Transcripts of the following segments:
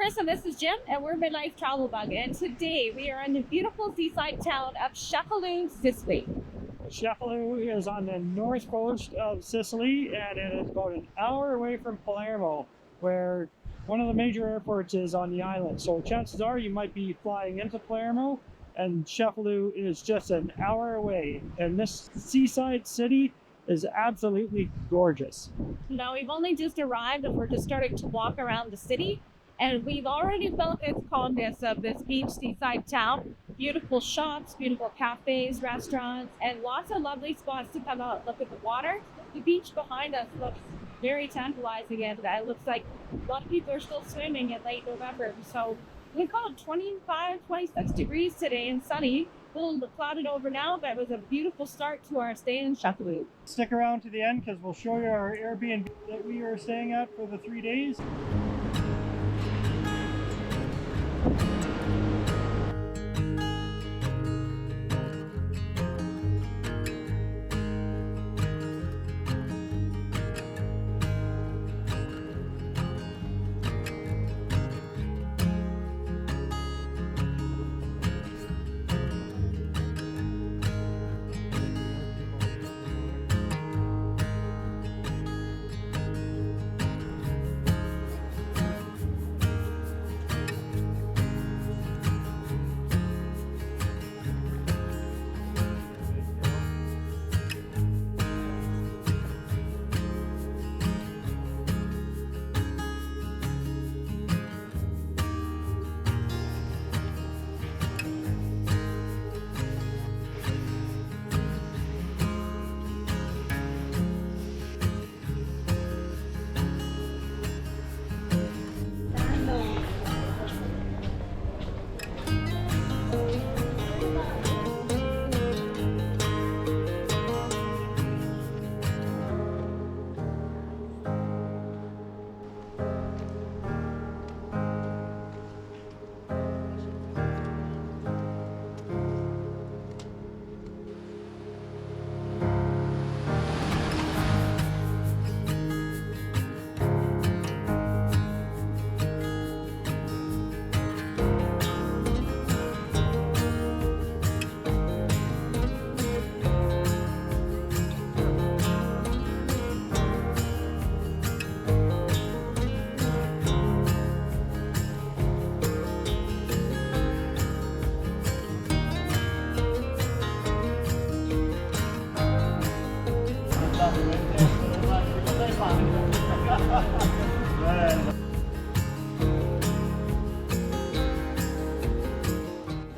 Chris and this is Jim, and we're Midlife Travel Bug, and today we are in the beautiful seaside town of Cefalù, Sicily. Cefalù is on the north coast of Sicily, and it is about an hour away from Palermo, where one of the major airports is on the island. So chances are you might be flying into Palermo, and Cefalù is just an hour away. And this seaside city is absolutely gorgeous. Now we've only just arrived and we're just starting to walk around the city, and we've already felt its calmness of this beach seaside town. Beautiful shops, beautiful cafes, restaurants, and lots of lovely spots to come out and look at the water. The beach behind us looks very tantalizing, and it looks like a lot of people are still swimming in late November. So we call it 25, 26 degrees today and sunny. A little clouded over now, but it was a beautiful start to our stay in Cefalù. Stick around to the end because we'll show you our Airbnb that we are staying at for the 3 days.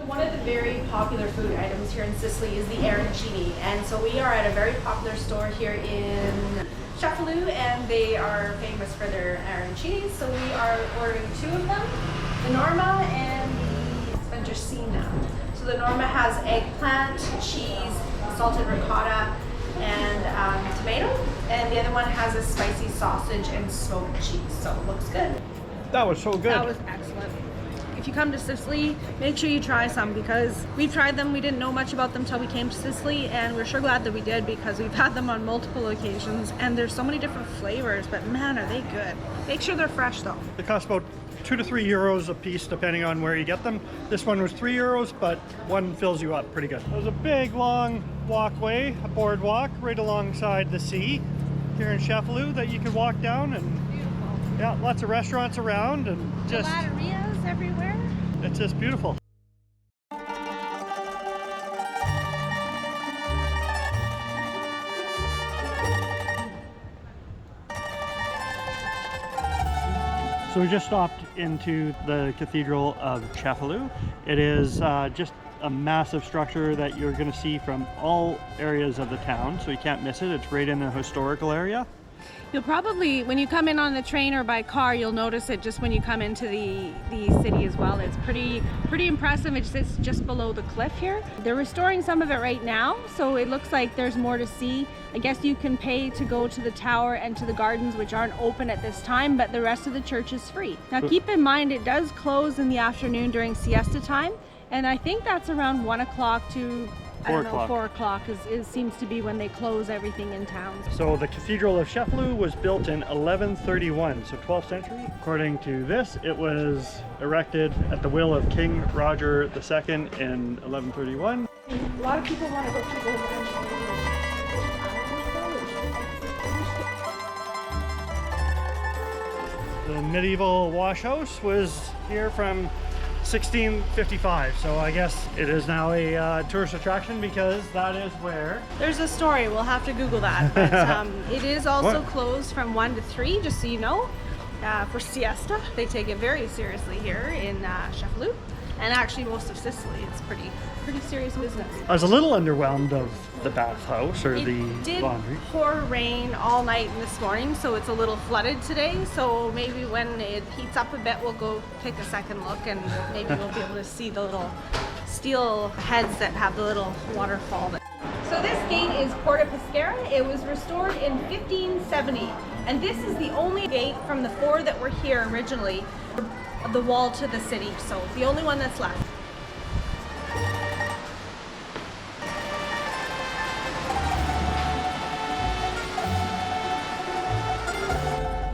One of the very popular food items here in Sicily is the arancini, and so we are at a very popular store here in Cefalù, and they are famous for their arancini, so we are ordering 2 of them, the Norma and the Fettuccine. So the Norma has eggplant, cheese, salted ricotta, and tomato, and the other one has a spicy sausage and smoked cheese, so it looks good. That was so good. That was excellent. If you come to Sicily, make sure you try some, because we've tried them. We didn't know much about them until we came to Sicily, and we're sure glad that we did, because we've had them on multiple occasions, and there's so many different flavors, but man, are they good. Make sure they're fresh though. They cost about 2 to 3 euros a piece depending on where you get them. This one was 3 euros, but one fills you up pretty good. There's a big long walkway, a boardwalk right alongside the sea here in Cefalù that you can walk down, and Beautiful. yeah, lots of restaurants around, and just Gelaterias everywhere. it's just beautiful. So we just stopped into the Cathedral of Cefalù. It is just a massive structure that you're going to see from all areas of the town, so you can't miss it. It's right in the historical area. You'll probably, when you come in on the train or by car, you'll notice it just when you come into the city as well. It's pretty impressive. It sits just below the cliff here. They're restoring some of it right now, so it looks like there's more to see. I guess you can pay to go to the tower and to the gardens, which aren't open at this time, but the rest of the church is free. Now keep in mind, it does close in the afternoon during siesta time, and I think that's around 1 o'clock to I don't know, 4 o'clock. 4 o'clock seems to be when they close everything in town. So the Cathedral of Cefalù was built in 1131, so 12th century. According to this, it was erected at the will of King Roger II in 1131. A lot of people want to go through the The medieval wash house was here from 1655, so I guess it is now a tourist attraction because that is where... There's a story, we'll have to Google that, but it is also What? closed from 1 to 3, just so you know, for siesta. They take it very seriously here in Cefalù, and actually most of Sicily. It's pretty serious business. I was a little underwhelmed of the bathhouse or the It did laundry. pour rain all night this morning, so it's a little flooded today. So maybe when it heats up a bit, we'll go take a second look, and maybe we'll be able to see the little steel heads that have the little waterfall. So this gate is Porta Pescara. It was restored in 1570, and this is the only gate from the 4 that were here originally, the wall to the city. So the only one that's left.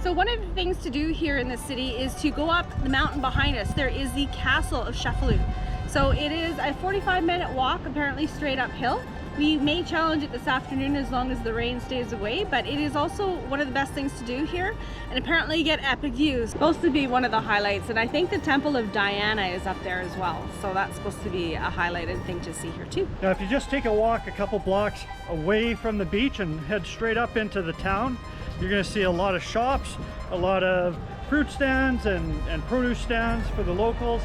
So one of the things to do here in the city is to go up the mountain behind us. There is the castle of Cefalù. So it is a 45-minute walk, apparently straight uphill. We may challenge it this afternoon as long as the rain stays away, but it is also one of the best things to do here. And apparently you get epic views. Supposed to be one of the highlights, and I think the Temple of Diana is up there as well. So that's supposed to be a highlighted thing to see here too. Now, if you just take a walk a couple blocks away from the beach and head straight up into the town, you're going to see a lot of shops, a lot of fruit stands and produce stands for the locals.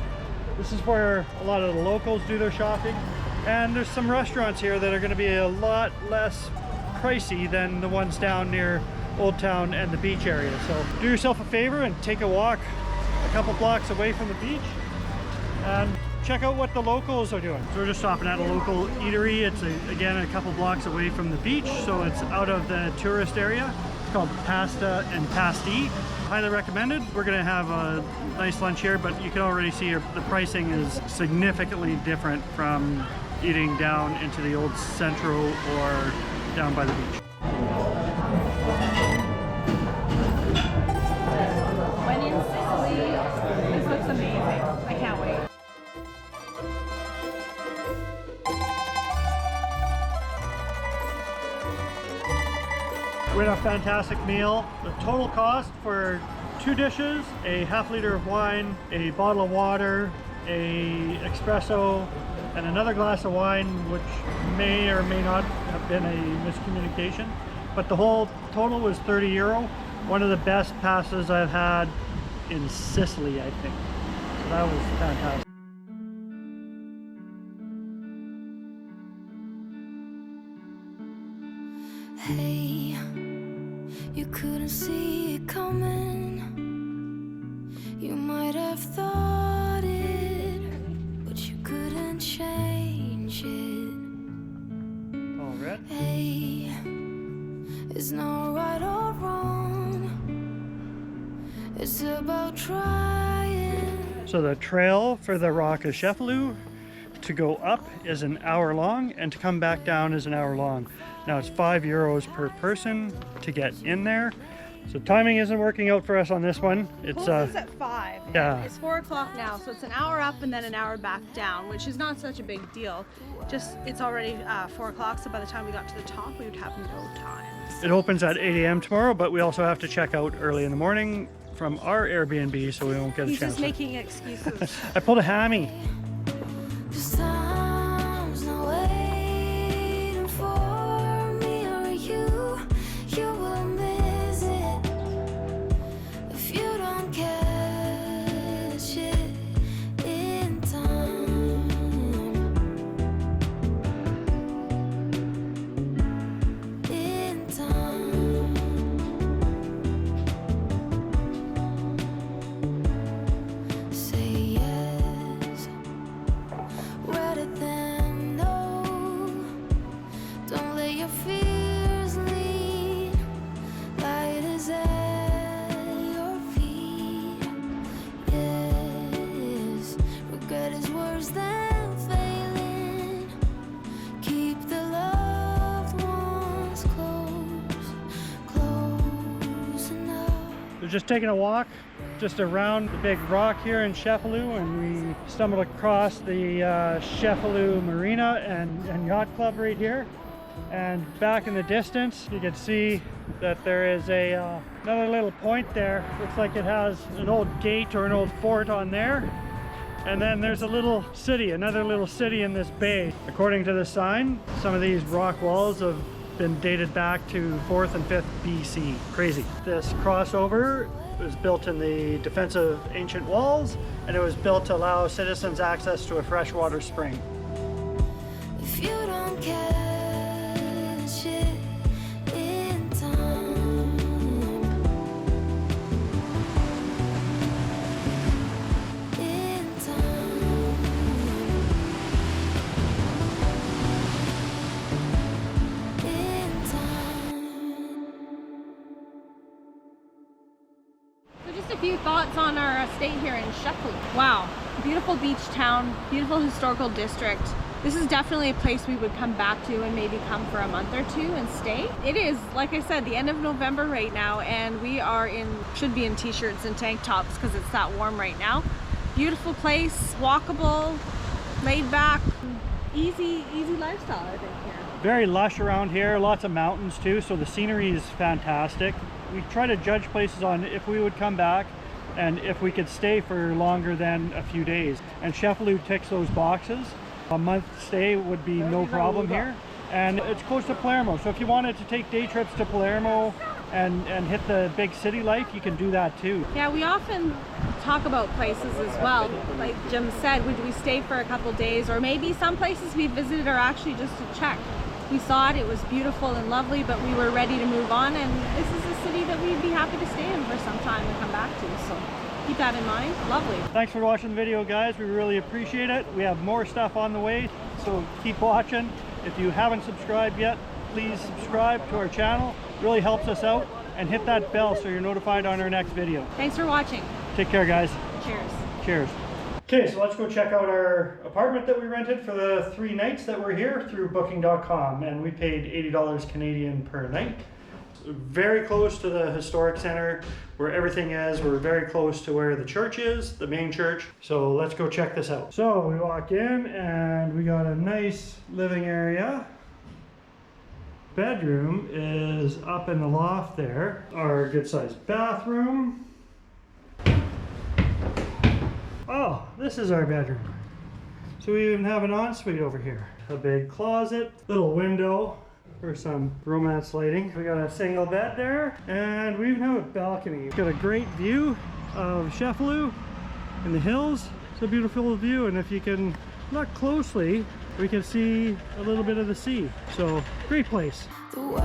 This is where a lot of the locals do their shopping. And there's some restaurants here that are going to be a lot less pricey than the ones down near Old Town and the beach area. So do yourself a favor and take a walk a couple blocks away from the beach and check out what the locals are doing. So we're just stopping at a local eatery. It's again a couple blocks away from the beach, so it's out of the tourist area. It's called Pasta and Pasty. Highly recommended. We're going to have a nice lunch here, but you can already see the pricing is significantly different from eating down into the old central or down by the beach. When in Sicily, this looks amazing. I can't wait. We had a fantastic meal. The total cost for 2 dishes, a half-liter of wine, a bottle of water, a espresso, and another glass of wine, which may or may not have been a miscommunication. But the whole total was €30. One of the best pastas I've had in Sicily, I think. So that was fantastic. Hey, you couldn't see it coming. You might have thought it, but you couldn't change it. All red. Hey, it's not right or wrong. It's about trying. So the trail for the Rock of Cefalù to go up is an hour long, and to come back down is an hour long. Now it's €5 per person to get in there. So timing isn't working out for us on this one. It's Closes at 5. yeah. It's 4 o'clock now, so it's an hour up and then an hour back down, which is not such a big deal. Just it's already 4 o'clock, so by the time we got to the top, we would have no time. It opens at 8 a.m. tomorrow, but we also have to check out early in the morning from our Airbnb, so we won't get a He's chance. just making excuses. I pulled a hammy. This time's not waiting for me or you. You will miss it if you don't catch it in time. In time. Say yes just taking a walk just around the big rock here in Cefalù, and we stumbled across the Cefalù Marina and Yacht Club right here. And back in the distance, you can see that there is a another little point there. Looks like it has an old gate or an old fort on there. And then there's a little city, another little city in this bay. According to the sign, some of these rock walls have been dated back to 4th and 5th BC. Crazy. This crossover was built in the defense of ancient walls, and it was built to allow citizens access to a freshwater spring. If you don't catch it in time, in time, in time. So just a few thoughts on our stay here in Cefalù. Wow, beautiful beach town, beautiful historical district. This is definitely a place we would come back to and maybe come for a month or two and stay. It is, like I said, the end of November right now, and we are should be in t-shirts and tank tops because it's that warm right now. Beautiful place, walkable, laid back, easy lifestyle, I think, here. Very lush around here, lots of mountains too, so the scenery is fantastic. We try to judge places on if we would come back and if we could stay for longer than a few days. And Cefalù ticks those boxes. A month stay would be no problem here. And it's close to Palermo, so if you wanted to take day trips to Palermo and hit the big city life, you can do that too. Yeah, we often talk about places as well. Like Jim said, would we stay for a couple days, or maybe some places we visited are actually just to check. We saw it, it was beautiful and lovely, but we were ready to move on, and this is a city that we'd be happy to stay in for some time and come back to. So keep that in mind. Lovely. Thanks for watching the video, guys. We really appreciate it. We have more stuff on the way, so keep watching. If you haven't subscribed yet, please subscribe to our channel. It really helps us out, and hit that bell so you're notified on our next video. Thanks for watching. Take care, guys. Cheers. Cheers. Okay, so let's go check out our apartment that we rented for the 3 nights that we're here through booking.com, and we paid $80 Canadian per night. Very close to the historic center where everything is. We're very close to where the church is, the main church. So let's go check this out. So we walk in and we got a nice living area. Bedroom is up in the loft there. Our good sized bathroom. Oh, this is our bedroom. So we even have an ensuite over here. A big closet, little window for some romance lighting. We got a single bed there, and we even have a balcony. We've got a great view of Cefalù in the hills. It's a beautiful view, and if you can look closely, we can see a little bit of the sea. So, great place. The world